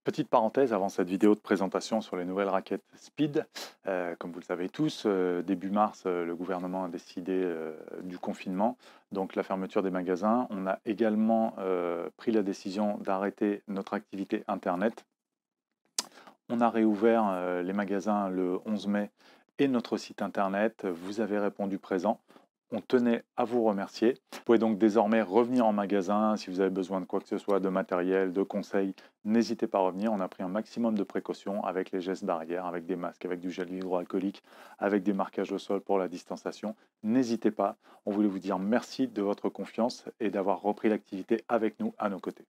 Petite parenthèse avant cette vidéo de présentation sur les nouvelles raquettes Speed. Comme vous le savez tous, début mars, le gouvernement a décidé du confinement, donc la fermeture des magasins. On a également pris la décision d'arrêter notre activité Internet. On a réouvert les magasins le 11 mai et notre site Internet. Vous avez répondu présent. On tenait à vous remercier. Vous pouvez donc désormais revenir en magasin si vous avez besoin de quoi que ce soit, de matériel, de conseils. N'hésitez pas à revenir. On a pris un maximum de précautions avec les gestes barrières, avec des masques, avec du gel hydroalcoolique, avec des marquages au sol pour la distanciation. N'hésitez pas. On voulait vous dire merci de votre confiance et d'avoir repris l'activité avec nous à nos côtés.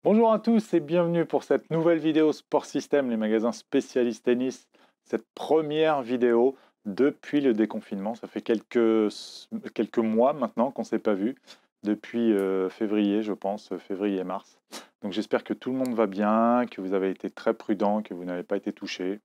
Bonjour à tous et bienvenue pour cette nouvelle vidéo Sport System, les magasins spécialistes tennis. Cette première vidéo depuis le déconfinement. Ça fait quelques mois maintenant qu'on ne s'est pas vu, depuis février, je pense, février-mars. Donc j'espère que tout le monde va bien, que vous avez été très prudent, que vous n'avez pas été touché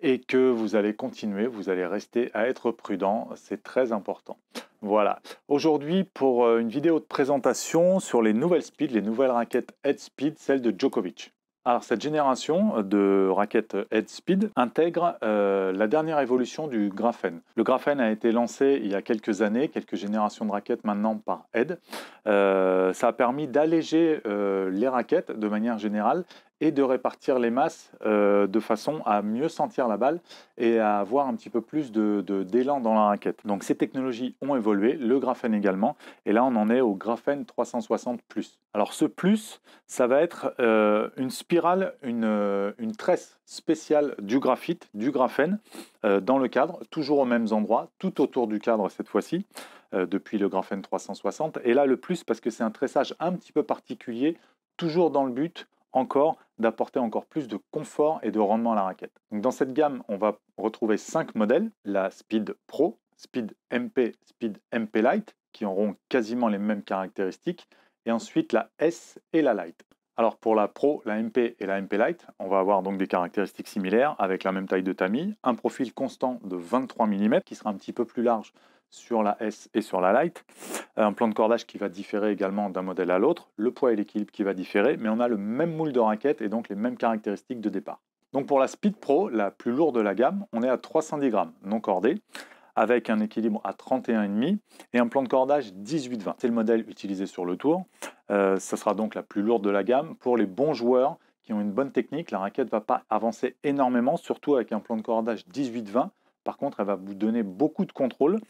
et que vous allez continuer, vous allez rester à être prudent, c'est très important. Voilà, aujourd'hui pour une vidéo de présentation sur les nouvelles Speed, les nouvelles raquettes Head Speed, celles de Djokovic. Alors cette génération de raquettes Head Speed intègre la dernière évolution du graphène. Le graphène a été lancé il y a quelques années, quelques générations de raquettes maintenant par Head. Ça a permis d'alléger les raquettes de manière générale et de répartir les masses de façon à mieux sentir la balle et à avoir un petit peu plus d'élan dans la raquette. Donc ces technologies ont évolué, le graphène également, et là on en est au graphène 360+. Alors ce plus, ça va être une spirale, une tresse spéciale du graphite, du graphène, dans le cadre, toujours aux mêmes endroits, tout autour du cadre cette fois-ci, depuis le graphène 360. Et là le plus parce que c'est un tressage un petit peu particulier, toujours dans le but encore d'apporter encore plus de confort et de rendement à la raquette. Donc dans cette gamme, on va retrouver 5 modèles, la Speed Pro, Speed MP, Speed MP Lite, qui auront quasiment les mêmes caractéristiques, et ensuite la S et la Lite. Alors pour la Pro, la MP et la MP Lite, on va avoir donc des caractéristiques similaires avec la même taille de tamis, un profil constant de 23 mm qui sera un petit peu plus large sur la S et sur la Lite, un plan de cordage qui va différer également d'un modèle à l'autre, le poids et l'équilibre qui va différer, mais on a le même moule de raquette et donc les mêmes caractéristiques de départ. Donc pour la Speed Pro, la plus lourde de la gamme, on est à 310 grammes non cordé, avec un équilibre à 31,5 et un plan de cordage 18-20. C'est le modèle utilisé sur le tour. Ça sera donc la plus lourde de la gamme. Pour les bons joueurs qui ont une bonne technique, la raquette ne va pas avancer énormément, surtout avec un plan de cordage 18-20. Par contre, elle va vous donner beaucoup de contrôle.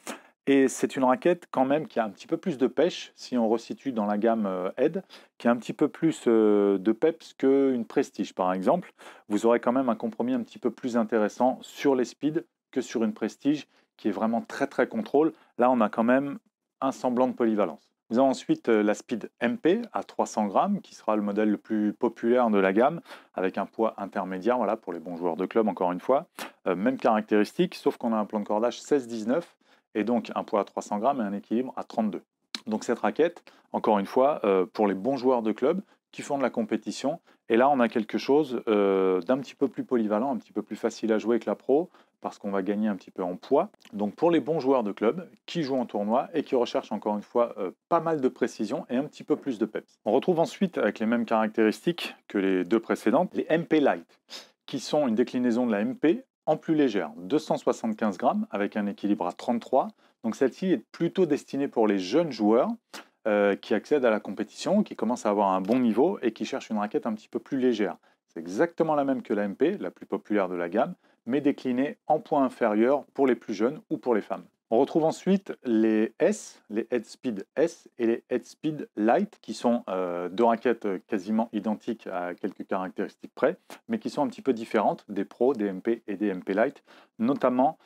Et c'est une raquette quand même qui a un petit peu plus de pêche, si on resitue dans la gamme Head, qui a un petit peu plus de peps qu'une Prestige par exemple. Vous aurez quand même un compromis un petit peu plus intéressant sur les Speed que sur une Prestige, qui est vraiment très contrôle. Là, on a quand même un semblant de polyvalence. Nous avons ensuite la Speed MP à 300 grammes, qui sera le modèle le plus populaire de la gamme, avec un poids intermédiaire, voilà, pour les bons joueurs de club, encore une fois. Même caractéristique, sauf qu'on a un plan de cordage 16-19, et donc un poids à 300 grammes et un équilibre à 32. Donc cette raquette, encore une fois, pour les bons joueurs de club qui font de la compétition. Et là, on a quelque chose d'un petit peu plus polyvalent, un petit peu plus facile à jouer que la Pro, parce qu'on va gagner un petit peu en poids. Donc pour les bons joueurs de club qui jouent en tournoi et qui recherchent encore une fois pas mal de précision et un petit peu plus de peps. On retrouve ensuite, avec les mêmes caractéristiques que les deux précédentes, les MP Lite, qui sont une déclinaison de la MP en plus légère, 275 grammes avec un équilibre à 33. Donc celle-ci est plutôt destinée pour les jeunes joueurs qui accèdent à la compétition, qui commencent à avoir un bon niveau et qui cherchent une raquette un petit peu plus légère. C'est exactement la même que la MP, la plus populaire de la gamme, mais déclinée en poids inférieur pour les plus jeunes ou pour les femmes. On retrouve ensuite les S, les Head Speed S et les Head Speed Lite, qui sont deux raquettes quasiment identiques à quelques caractéristiques près, mais qui sont un petit peu différentes des Pro, des MP et des MP Lite, notamment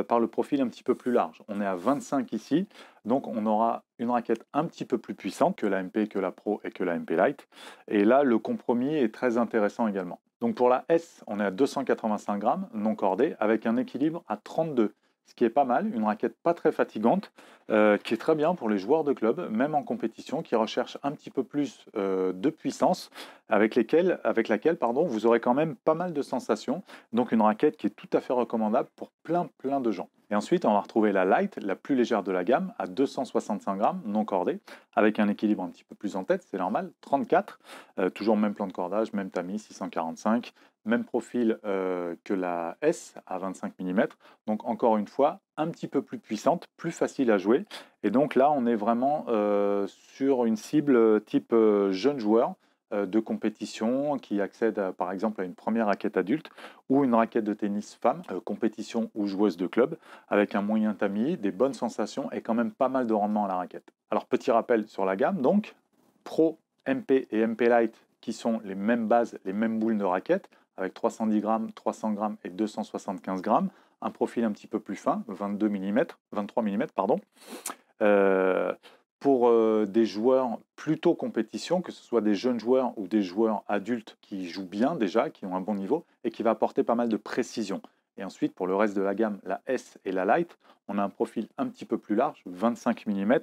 par le profil un petit peu plus large. On est à 25 ici, donc on aura une raquette un petit peu plus puissante que la MP, que la Pro et que la MP Lite. Et là, le compromis est très intéressant également. Donc pour la S, on est à 285 grammes non cordé, avec un équilibre à 32. Ce qui est pas mal, une raquette pas très fatigante, qui est très bien pour les joueurs de club, même en compétition, qui recherchent un petit peu plus de puissance, avec laquelle vous aurez quand même pas mal de sensations. Donc une raquette qui est tout à fait recommandable pour plein de gens. Et ensuite, on va retrouver la light, la plus légère de la gamme, à 265 grammes, non cordée, avec un équilibre un petit peu plus en tête, c'est normal, 34, toujours même plan de cordage, même tamis, 645, même profil que la S à 25 mm. Donc encore une fois, un petit peu plus puissante, plus facile à jouer. Et donc là, on est vraiment sur une cible type jeune joueur de compétition qui accède par exemple à une première raquette adulte ou une raquette de tennis femme, compétition ou joueuse de club, avec un moyen tamis, des bonnes sensations et quand même pas mal de rendement à la raquette. Alors petit rappel sur la gamme, donc Pro, MP et MP Lite qui sont les mêmes bases, les mêmes boules de raquette, avec 310 grammes, 300 grammes et 275 grammes, un profil un petit peu plus fin, 22 mm, 23 mm, pardon. Pour des joueurs plutôt compétition, que ce soit des jeunes joueurs ou des joueurs adultes qui jouent bien déjà, qui ont un bon niveau, et qui va apporter pas mal de précision. Et ensuite, pour le reste de la gamme, la S et la Lite, on a un profil un petit peu plus large, 25 mm,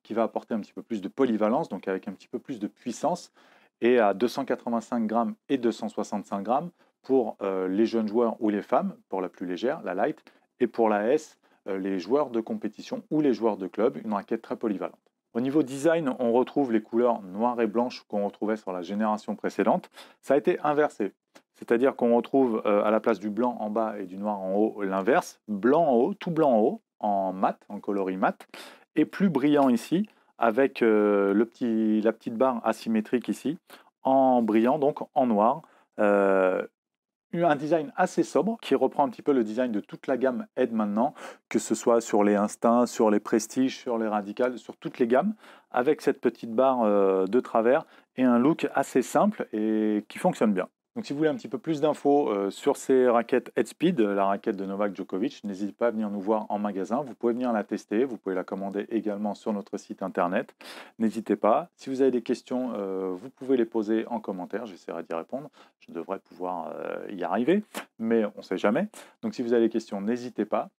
qui va apporter un petit peu plus de polyvalence, donc avec un petit peu plus de puissance, et à 285 grammes et 265 grammes pour les jeunes joueurs ou les femmes, pour la plus légère, la Lite, et pour la S, les joueurs de compétition ou les joueurs de club, une raquette très polyvalente. Au niveau design, on retrouve les couleurs noires et blanches qu'on retrouvait sur la génération précédente. Ça a été inversé, c'est-à-dire qu'on retrouve à la place du blanc en bas et du noir en haut l'inverse, blanc en haut, tout blanc en haut, en mat, en coloris mat, et plus brillant ici, avec la petite barre asymétrique ici, en brillant, donc en noir. Un design assez sobre qui reprend un petit peu le design de toute la gamme Ed maintenant, que ce soit sur les Instincts, sur les Prestige, sur les Radicals, sur toutes les gammes, avec cette petite barre de travers et un look assez simple et qui fonctionne bien. Donc si vous voulez un petit peu plus d'infos sur ces raquettes Headspeed, la raquette de Novak Djokovic, n'hésitez pas à venir nous voir en magasin. Vous pouvez venir la tester, vous pouvez la commander également sur notre site internet. N'hésitez pas. Si vous avez des questions, vous pouvez les poser en commentaire, j'essaierai d'y répondre. Je devrais pouvoir y arriver, mais on ne sait jamais. Donc si vous avez des questions, n'hésitez pas.